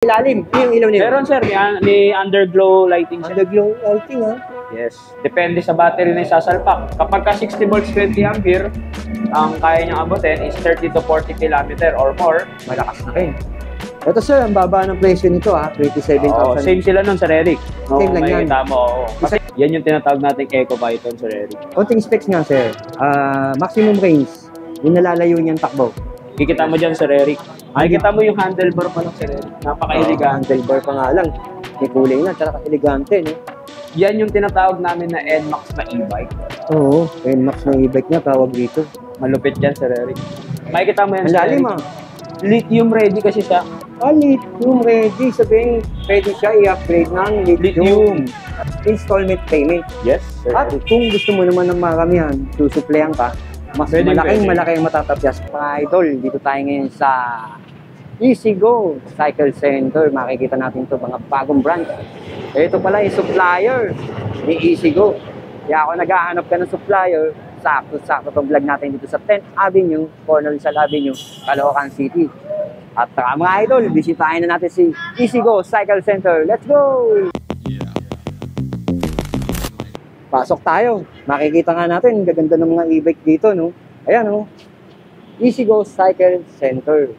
Ilalim, yung ilaw nila. Meron sir, may underglow lighting sir. Underglow lighting ha. Yes. Depende sa battery na isasalpak. Kapag ka 60 volts 20 ampere, ang kaya niyang abutin is 30 to 40 km or more. Malakas na rin. Ito sir, ang baba ng presyo nito ha, 27,000. Oo, same sila nun, Sir Eric. Same lang yan. Makikita mo, oo. Kasi yan yung tinatawag nating Eco Python, Sir Eric. Konting specs nga sir, maximum range, yung nalalayo niyang takbo. Kikita mo dyan, Sir Eric. Makikita mo yung handlebar pa lang, Sir Eric. Napaka-elegante. Handlebar pa nga lang. May kulay na, tsaka elegante. No? Yan yung tinatawag namin na NMAX na e-bike. Oo, NMAX na e-bike niya, tawag dito. Malupit dyan, Sir Eric. Makikita mo yan, Ang Sir lalim Eric. Lithium ready kasi siya. Lithium ready. Sabihin, pwede siya i-upgrade ng lithium. Installment payment. Yes, Sir At Eric. kung gusto mo naman ng makaramihan, susuplayan ka, mas Pwede. malaki ang matatapyas. Mga idol, dito tayo ngayon sa EasyGo Cycle Center. Makikita natin ito, mga bagong branch. Ito pala yung supplier ni EasyGo. Kaya ako naghahanap ka ng supplier, sakto-sakto itong vlog natin dito sa 10th Avenue, corner Rizal Avenue, Caloocan City. At mga idol, bisitahin na natin si EasyGo Cycle Center. Let's go! Pasok tayo. Makikita nga natin, gaganda ng mga e-bike dito, no? Ayan, no? EasyGo Cycle Center.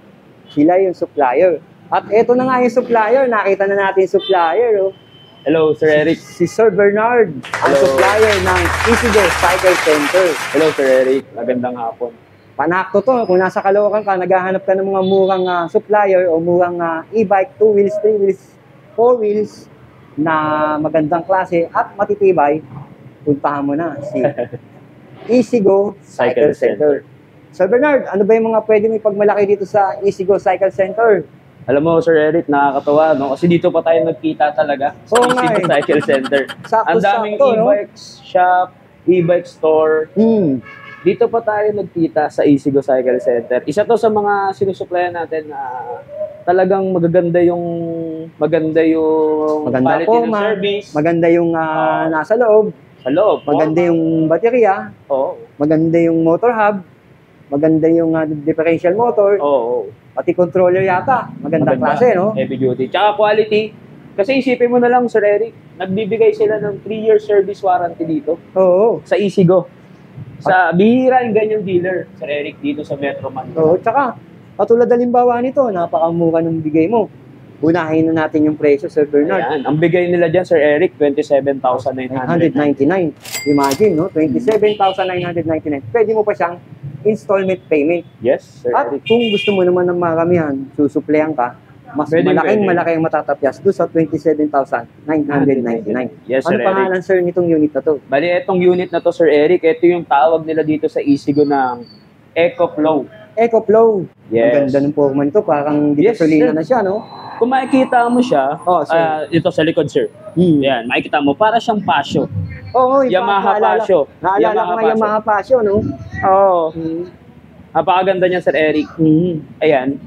Sila yung supplier. At eto na nga yung supplier. Nakita na natin yung supplier, no? Hello, Sir Eric. Si Sir Bernard, ang Hello. supplier ng EasyGo Cycle Center. Hello, Sir Eric. Magandang hapon. Panakto to. Kung nasa Caloocan ka, naghahanap ka ng mga murang supplier o murang e-bike, 2 wheels, 3 wheels, 4 wheels na magandang klase at matitibay, puntahan mo na si EasyGo Cycle Center. Sir Bernard, ano ba yung mga pwede mo ipagmalaki dito sa EasyGo Cycle Center? Alam mo, Sir Eric, nakakatawa, no? Kasi dito pa tayo nagkita talaga sa Oo nga EasyGo eh. Cycle Center. Ang daming Sakto-sakto, no? e-bikes shop, e-bike store. Hmm. Dito pa tayo nagkita sa EasyGo Cycle Center. Isa to sa mga sinusuplayan natin na talagang maganda yung Maganda quality po, ng service. maganda yung nasa loob, Sa loob. maganda yung baterya, Oo. maganda yung motor hub, maganda yung differential motor, Oo. pati controller yata. Magandang Maganda. klase, no? Heavy duty. Tsaka quality. Kasi isipin mo na lang, Sir Eric, nagbibigay sila ng 3-year service warranty dito Oo. sa EasyGo. Sa bihira yung ganyang dealer, Sir Eric, dito sa Metro Manila. Oo, tsaka, katulad halimbawa nito, napakamura ng bigay mo. Unahin na natin yung presyo, Sir Bernard. Ayan. Ang bigay nila dyan, Sir Eric, 27,900. 999. Imagine, no? 27,999. Pwede mo pa siyang installment payment. Yes, Sir At Eric. kung gusto mo naman ng maramihan, susuplayan ka, mas Pwede. malaki ang matatapyas doon sa 27,999. Yes, Sir Ano Eric. pangalan, sir, nitong unit na to? Bali, itong unit na to, Sir Eric, ito yung tawag nila dito sa EasyGo ng EcoFlow. EcoFlow. Ang Yes. ganda ng forma nito, parang Yes, gasolina sir. na siya, no? Kung makikita mo siya, Oh, sir. ito sa likod, sir. Yan, makikita mo, para siyang Pasio. Oo, Yamaha Pasio. Naalala ko nga Pasio. Yamaha Pasio, no? Oo. Hmm. Napakaganda niya, Sir Eric. Ayan.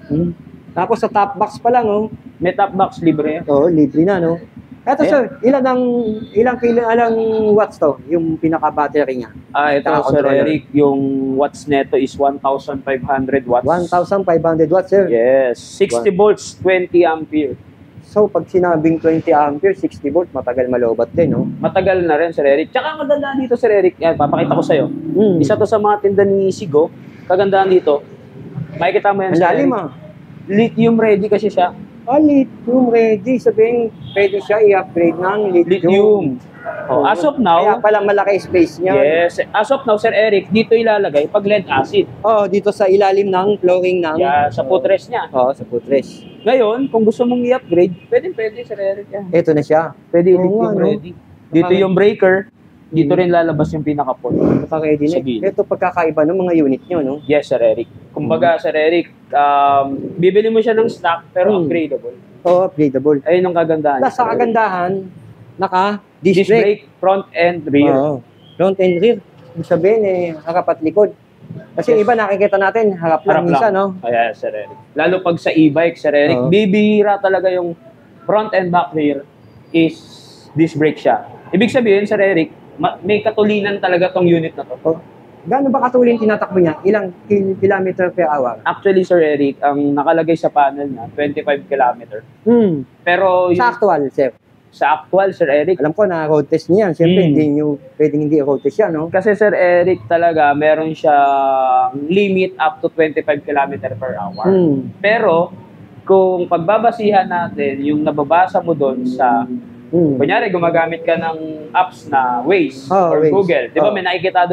Hmm. Tapos sa top box pa lang, oh. May top box libre. Oo, libre na, no? Eto, Ayan. sir, ilang watts to, yung pinaka-battery niya? Ito, Sir Controller. Eric, yung watts neto is 1,500 watts. 1,500 watts, sir. Yes. 60 volts, 20 ampere. So, pag sinabing 20 ampere, 60 volt, matagal malobat din, no? Matagal na rin, Sir Eric. Tsaka ang maganda dito, Sir Eric, yan, papakita ko sa'yo. Hmm. Isa to sa mga tinda ni EasyGo. Kagandahan dito, makikita mo yan, Ang Sir lalim, Eric. Lithium ready kasi siya. Lithium ready. Sabihin, pwede siya i-upgrade ng lithium. Oh, as of now, Kaya pala malaki space niya. yes. As of now, Sir Eric, dito ilalagay pag lead acid. Oh, dito sa ilalim ng flooring ng... Yan, sa footrest niya. Oo, sa footrest. Ngayon, kung gusto mong i-upgrade, pwede, Sir Eric. Yan. Ito na siya. Pwede Oo lithium nga, no? ready. Dito yung breaker, dito rin lalabas yung pinaka-port. Naka-ready na. Sa gilid. Ito pagkakaiba ng mga unit nyo, no? Yes, Sir Eric. Kumbaga, Sir Eric, bibili mo siya ng stock pero upgradable. Oo, upgradable. Ayun ang kagandahan. Plus, sa kagandahan, Disc naka-disc brake. brake, front and rear. Oo. Front and rear. Ibig sabihin, harap at likod. Kasi Yes. iba nakikita natin, harap lang minsan, no? Kaya, Sir Eric. Lalo pag sa e-bike, Sir Eric, Oo. bibihira talaga yung front and back rear is disc brake siya. Ibig sabihin, Sir Eric, may katulinan talaga tong unit na to. Oh. Gaano ba katuloy yung tinatakbo niya? Ilang kilometer per hour? Actually, Sir Eric, ang nakalagay sa panel niya, 25 kilometer. Pero Sa actual, sir. sa actual, Sir Eric, Alam ko na road test niyan. Siyempre, Hmm. hindi nyo pwedeng hindi road test yan, no? kasi Sir Eric talaga, meron siyang limit up to 25 kilometer per hour. Pero, kung pagbabasihan natin, yung nababasa mo doon sa, kunyari, gumagamit ka ng apps na Waze or Waze. Google. Di ba, Oh. may nakikita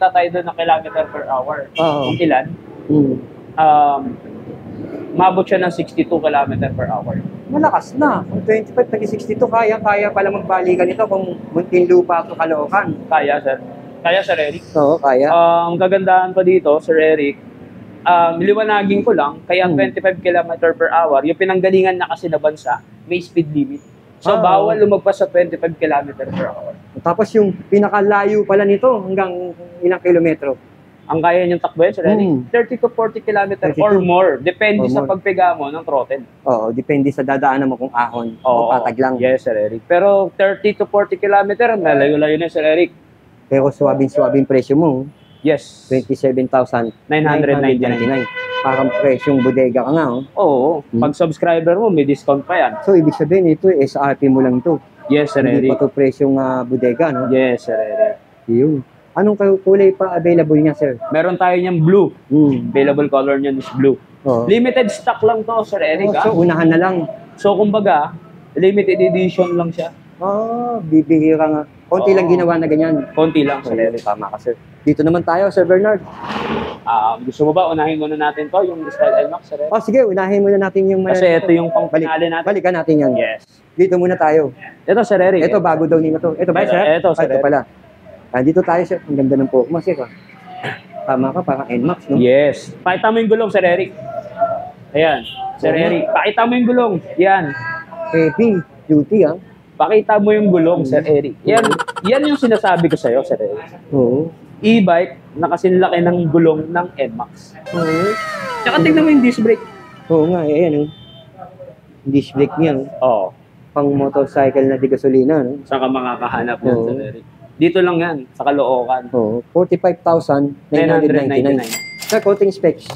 tayo doon na kilometer per hour. Oo. Kung ilan? Mabot siya ng 62 kilometer per hour. Malakas na. Kung 25, naging 62, kaya pala magbalikan ito kung Muntinlupa to Caloocan. Kaya, Sir. Kaya, Sir Eric. Oo, kaya. Ang kagandahan pa dito, Sir Eric, liwanagin ko lang, kaya 25 km per hour, yung pinanggalingan na kasi na bansa, may speed limit. So, bawal lumagpas sa 25 km per hour. Tapos yung pinakalayo pala nito, hanggang ilang kilometro? Ang kaya niyang takbuhin, Sir Eric, 30 to 40 km 32. or more. Depende Or sa more. pagpiga mo ng throttle. Oo, depende sa dadaanan mo kung ahon o patag lang. Yes, Sir Eric. Pero 30 to 40 km, malayo-layo na, Sir Eric. Pero swabing presyo mo, Yes. 27,999. Parang presyong bodega ka nga, oh. Oo. Pag subscriber mo, may discount pa yan. So, ibig sabihin, ito SRP mo lang to. Yes, Sir Hindi Eric. pa to presyong bodega, no? Yes, Sir Eric. Yun. Anong kulay pa available niya, sir? Meron tayo niyang blue. Available color niyan is blue. Oo. Limited stock lang to, Sir Eric. So, unahan na lang. So, kumbaga, limited edition lang siya. Bibihira nga. Konti lang ginawa na ganyan. Konti lang, Sir Eric. Tama ka, sir. Dito naman tayo, Sir Bernard. Gusto mo ba, unahin muna natin to, yung Style NMAX, Sir Eric? Sige, unahin muna natin yung... Kasi ito yung pang-finale natin. Balikan natin yan. Yes. Dito muna tayo. Ito, Sir Eric. Ito, bago daw nila to. Ito ba, sir? Ito, Sir Ito pala. Dito tayo, sir. Ang ganda ng Pokemon, sir. Tama ka, parang NMAX, no? Yes. Pakita mo yung gulong, Sir Eric. Ayan. Sir Eric, pakita mo yung gulong. Yan. Heavy duty, ah. Pakita mo yung gulong, Sir Eric. Yan yung sinasabi ko sa'yo, Sir Eric. Oo. E-bike na kasing laki ng gulong ng NMAX. Oo. Tsaka tignan mo yung disc brake. Oo nga, ayan, oh. Disc brake niya, oh. Oo. Pang motorcycle na di gasolina, no? Saan ka makakahanap yan, Oo. Sir Eric? Dito lang yan, sa Caloocan. Oo. 45,999. Sir, coating specs.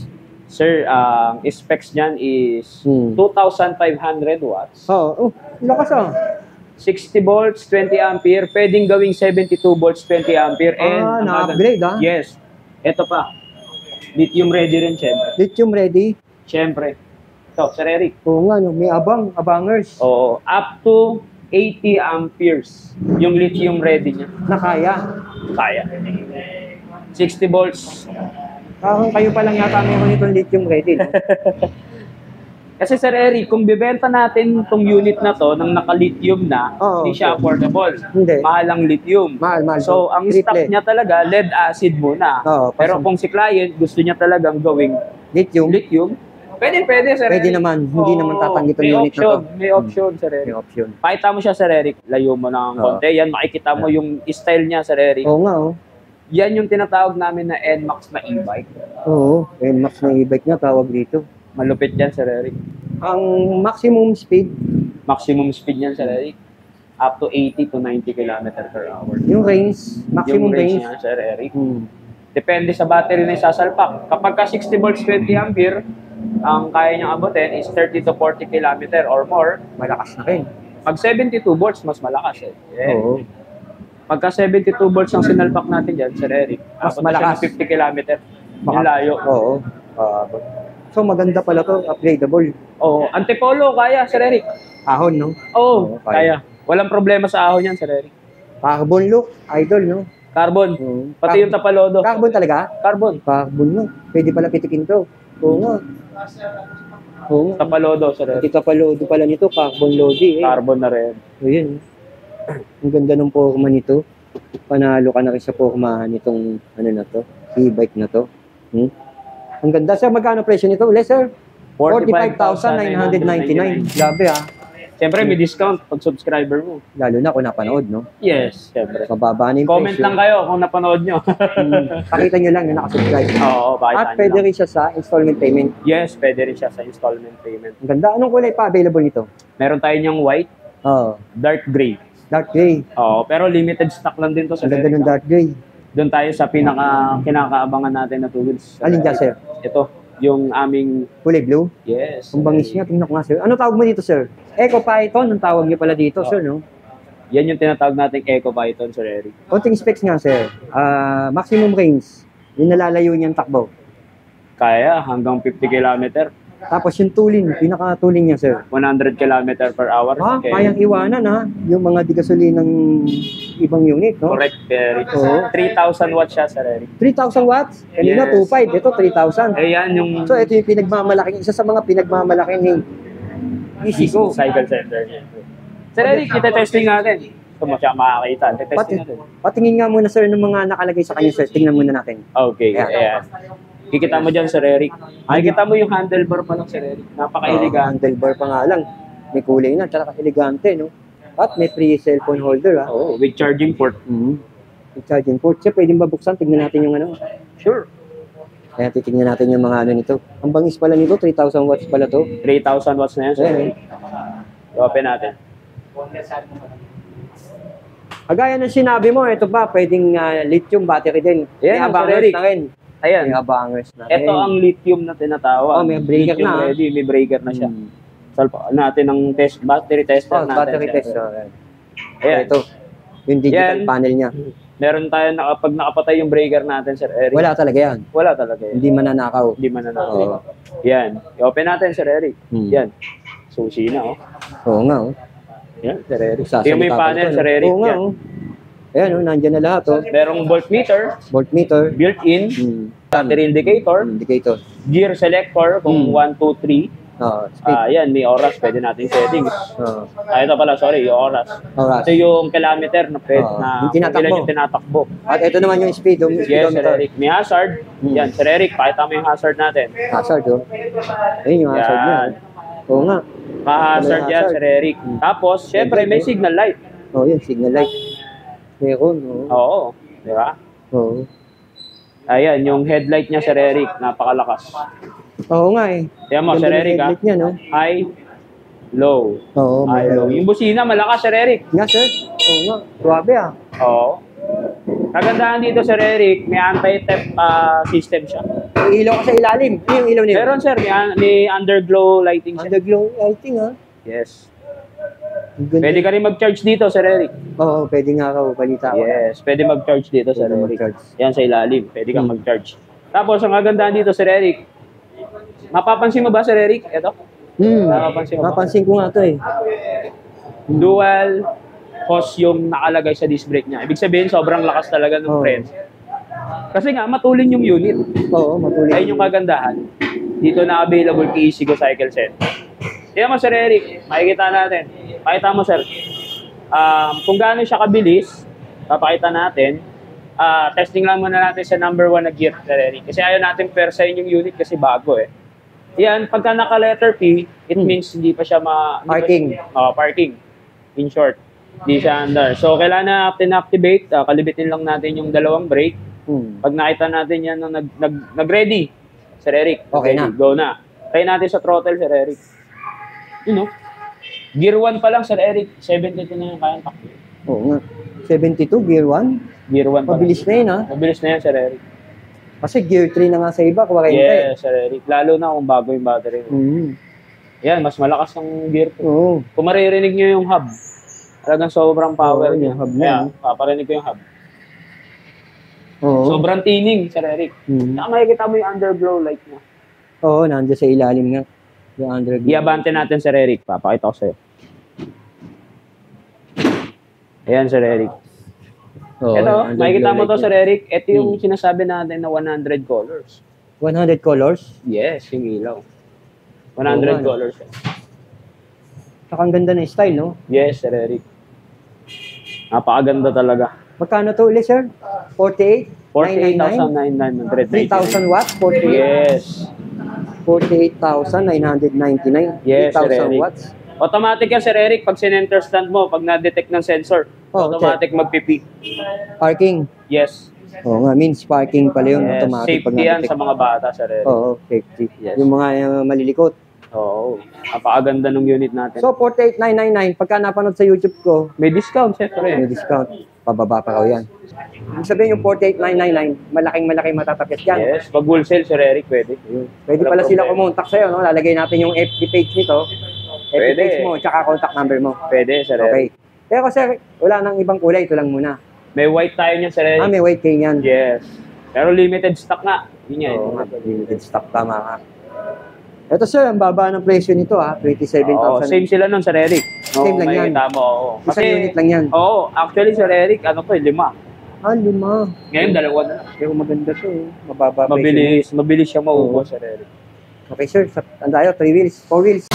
Sir, ang specs niyan is 2,500 watts. Oo. Lakas, ah. 60 volts, 20 ampere. Pwedeng gawing 72 volts, 20 ampere. And na-upgrade, ah. Yes. Ito pa. Lithium ready rin, syempre. Lithium ready. Syempre. Ito, Sir Eric. Oo nga, no? May abangers. Oo. Up to 80 amperes yung lithium ready niya. Na kaya. Kaya. 60 volts. Parang kayo pa lang yata meron itong lithium ready, no? Kasi Sir Eric, kung bibenta natin itong unit na to ng naka-lithium na, Oo. hindi siya affordable. Hindi. Mahal ang lithium. Mahal. So, ang stock Triple. niya talaga, lead acid muna. Oo, Pero kung si client gusto niya talagang gawing lithium, lithium, pwede, Sir pwede Eric. naman. Hindi naman tatanggit ang may unit na option, to. May option, Sir May Eric. option. Pakita mo siya, Sir Eric. Layo mo ng konti. Yan, makikita mo yung style niya, Sir Eric. Oo nga, oh. Yan yung tinatawag namin na NMAX na e-bike. Oo. NMAX na e-bike niya, tawag dito. Malupit yan, Sir Eric. Ang maximum speed, Maximum speed niyan, Sir Eric. Up to 80 to 90 km per hour. yung range, maximum Yung range range. niya, Sir Eric. Depende sa battery na isasalpak. Kapag ka 60 volts, 20 ampere, ang kaya niyang abutin is 30 to 40 km or more. Malakas na rin. Pag 72 volts, mas malakas eh. Oo. Pagka 72 volts ang sinalpak natin dyan, Sir Eric, Mas abot na siya malakas. ng 50 km. Yung layo. Oo. So maganda pala to, upgradable. Oo. Antipolo, kaya, Sir Eric. Ahon, no? Oo, Oo, kaya. Walang problema sa ahon yan, Sir Eric. Carbon look, idol, no? Carbon. Oo. Pati yung tapalodo. Carbon talaga? Carbon. Carbon, no? Pwede pala pitikin to. Oo nga. Oo nga. Tapalodo, Sir Eric. Ito pa lodo pala nito, carbon lodi. Carbon na rin. Ayun. Ang ganda ng Pokemon nito. Panalo ka na rin sa Pokemon nitong ano na to, e-bike na to. Ang ganda. Sir, magkano presyo nito ulit, sir? 45,999. Grabe, ah. Siyempre, may discount pag subscriber mo. Lalo na kung napanood, no? Yes, siyempre. Mababa na yung Comment presyo. lang kayo kung napanood nyo. Pakita nyo lang na nakasubscribe. Oo, bakit At pwede rin siya sa installment payment. Yes, pwede rin siya sa installment payment. Ang ganda. Anong kulay pa available nito? Meron tayo niyang white, Oh, dark gray. dark gray. Oo, pero limited stock lang din to sa Ang ganda ng dark gray. doon tayo sa kinakaabangan natin na tools. Alin dyan, sir? Ito, yung aming, Kulay blue? yes. Ang bangis niya, tingnan ko nga, sir. Ano tawag mo dito, sir? Eco Python, ang tawag niyo pala dito, sir, no? Yan yung tinatawag nating Eco Python, Sir Eric. Konting specs nga, sir. Maximum range, yung nalalayo niyang takbo. Kaya hanggang 50 km, Tapos yung tooling, pinaka-tooling niya, sir. 100 km per hour. Okay. Kayang iwanan, ha? Yung mga di gasolina ng ibang unit, no? Correct, Eric. Oo. 3,000 watts siya, Sir Eric. 3,000 watts? Kanina, Yes. 2,500. Ito, 3,000. Ayan yung So, ito yung pinagmamalaking, isa sa mga pinagmamalaking ni Easygo. cycle center niya. Sir Eric, kita-testing natin. Ito mo siya makakita. Testing natin. Patingin nga muna, sir, ng mga nakalagay sa kanya, sir. Tingnan muna natin. Okay, Ayan. ayan. Kikita mo dyan, Sir Eric. Kikita mo yung handlebar pa lang, Sir Eric. Napaka-elegant. Handlebar pa nga lang. May kulay na, tsaka elegante, no? At may free cellphone holder, ha? Oh, with charging port. May charging port. Siya, pwedeng babuksan. Tignan natin yung ano. Sure. Kaya titignan natin yung mga ano nito. Ang bangis pala nito, 3,000 watts pala to. 3,000 watts na yan, Sir Ayan, Eric. Open natin. Kagaya ng sinabi mo, ito ba, pwedeng lithium battery din. May Ayan, Sir abangers Eric. na rin. Ayan. May abangers na rin. Ito ang lithium na tinatawag. Oh, may breaker Lithium na, ready, may breaker na siya. Salpa natin ng battery tester natin. Battery Sir test. Eric. Ayan. Ayan. Ito, yung digital Yan. panel niya. Meron tayo pag nakapatay yung breaker natin, Sir Eric. Wala talaga yan. Wala talaga yan. Hindi mananakaw. Hindi man na natin. Oo. Yan. I-open natin, Sir Eric. Yan. Susi na, oh. Oo nga, oh. Yan, Sir Eric. Sasalita Tingnan mo yung pa panel, ito, Sir no? Eric. Oo nga, Yan. oh. Ayan, oh, nandyan na lahat, oh. Merong voltmeter, Voltmeter. built-in, battery indicator, Indicator. gear selector kung 1, 2, 3. Speed. Yan, may oras, pwede natin settings. Ito pala, sorry, yung oras. Oras. Ito yung kilometer na pwede na Yung tinatakbo. kung ilan yung tinatakbo. At ito naman yung speed, yung Yes, Sir speedometer. Eric. May hazard. Yan, Sir Eric, pakita mo yung hazard natin. Hazard, oh. Ayun yung hazard niya. Yan. Oo nga. Pa-hazard May yan, hazard. Sir Eric. Tapos, syempre, may signal light. Oh, yun, signal light. Meron, oh. Oo, di ba? Oo. Ayan, yung headlight niya, Sir Eric, napakalakas. Oo nga, eh. Tingnan mo, Ganda Sir ng Eric, headlight niya, no? High, low. Oo, High, low. Yung busina, malakas, Sir Eric. Nga, sir. Oo nga. Grabe, ah. Oo. Kagandahan dito, Sir Eric, may anti-theft system siya. May ilaw ka sa ilalim. Ano yung ilaw nila? Meron, sir, may underglow lighting siya. Underglow lighting, ah. Yes. Ang ganda. Pwede ka rin mag-charge dito, Sir Eric. Oo, pwede nga ako. Balita ko. Yes, pwede mag-charge dito, Sir Pwede Eric. mag-charge. Yan sa ilalim, pwede kang mag-charge. Tapos, ang kagandahan dito, Sir Eric, mapapansin mo ba, Sir Eric? Ito, Napapansin mo ba? Napansin ko nga to, eh. dual hose yung nakalagay sa disc brake niya. Ibig sabihin, sobrang lakas talaga ng Oo. preno. Kasi nga, matulin yung unit. Oo, matuloy. Ayun yung kagandahan. Dito na available kay Easygo Cycle Center. Tingnan mo, Sir Eric, makikita natin. Pakita mo, sir. Kung gaano siya kabilis, papakita natin. Testing lang muna natin sa number 1 na gear, Sir Eric. Kasi ayaw natin persayin yung unit kasi bago eh. Yan, pagka naka-letter P, it means hindi pa siya Parking. Parking. In short, hindi siya under. So, kailangan natin activate. Kalibitin lang natin yung dalawang brake. Pag nakita natin yan, nag-ready, Sir Eric. Okay ready, na. Go na. Try natin sa throttle, Sir Eric. You know, Gear 1 pa lang, Sir Eric. 72 na yung kayang takbo. Oo nga. 72, gear 1. Gear 1 pa Mabilis na yun, ha? lang. Mabilis na yan, Sir Eric. Kasi gear 3 na nga sa iba, 40 eh. Yes, Sir Eric. Lalo na kung bago yung battery. Yan, mas malakas ng gear 2. Oo. Kung maririnig nyo yung hub, talagang sobrang power Oo, niya. yung hub niya. Ayan, paparinig ko yung hub. Oo. Sobrang tining, Sir Eric. Saka makikita mo yung underglow light niya. Oo, nandiyan sa ilalim nga. Yung underglow. Iabante natin, Sir Eric. Papakita ko sa'yo. Ayan, Sir Eric. Oo, Ito, underglow makikita mo to, light Sir niya. Eric. Ito yung sinasabi natin na 100 colors. 100 colors. Yes, yung ilaw. 100 Oo, colors. Saka ang ganda ng style, no? Yes, Sir Eric. Napakaganda talaga. Magkano to ulit, sir? 48? 48,999. 3,000 watts? 48? Yes. 48,999. Yes, Sir 3,000 Eric. watts. Automatic yan, Sir Eric. Pag sinenter stand mo, pag na-detect ng sensor, Oh, automatic magpipi. Parking. Yes. Oo nga, means parking pala yun. Yes. Automatic pag Safety yan na-detect. sa mga bata, Sir Eric. Oo, safety. Yes. Yung mga malilikot. Oo. Napakaganda ng unit natin. So, 48,999. Pagka napanood sa YouTube ko, May discount, syempre. may discount. Pababa pa raw yan. Ibig sabihin yung 48,999, malaking matatapos yan. Yes, pag wholesale, Sir Eric, pwede. Pwede Walang pala sila problema. kumontak sa'yo, no? Lalagay natin yung FB page nito. FB Pwede. page mo, tsaka contact number mo. Pwede, Sir Okay. Eric. Pero sir, wala nang ibang kulay. Ito lang muna. May white tayo niyan, Sir Eric. May white kayo yan. Yes. Pero limited stock nga. Yun yan. Oo, limited stock, tama ka. Ito sir, ang baba ng presyo nito ha, 27,000. Oo, same sila nun, Sir Eric. Same lang yan. Makikita mo, oo. Isang unit lang yan. Oo, actually, Sir Eric, ano to, 5. Lima. Ngayon, 2 na. Pero maganda to eh. Mababa presyo. Mabilis siya maubos, Sir Eric. Okay sir, ang tayo, 3 wheels, 4 wheels.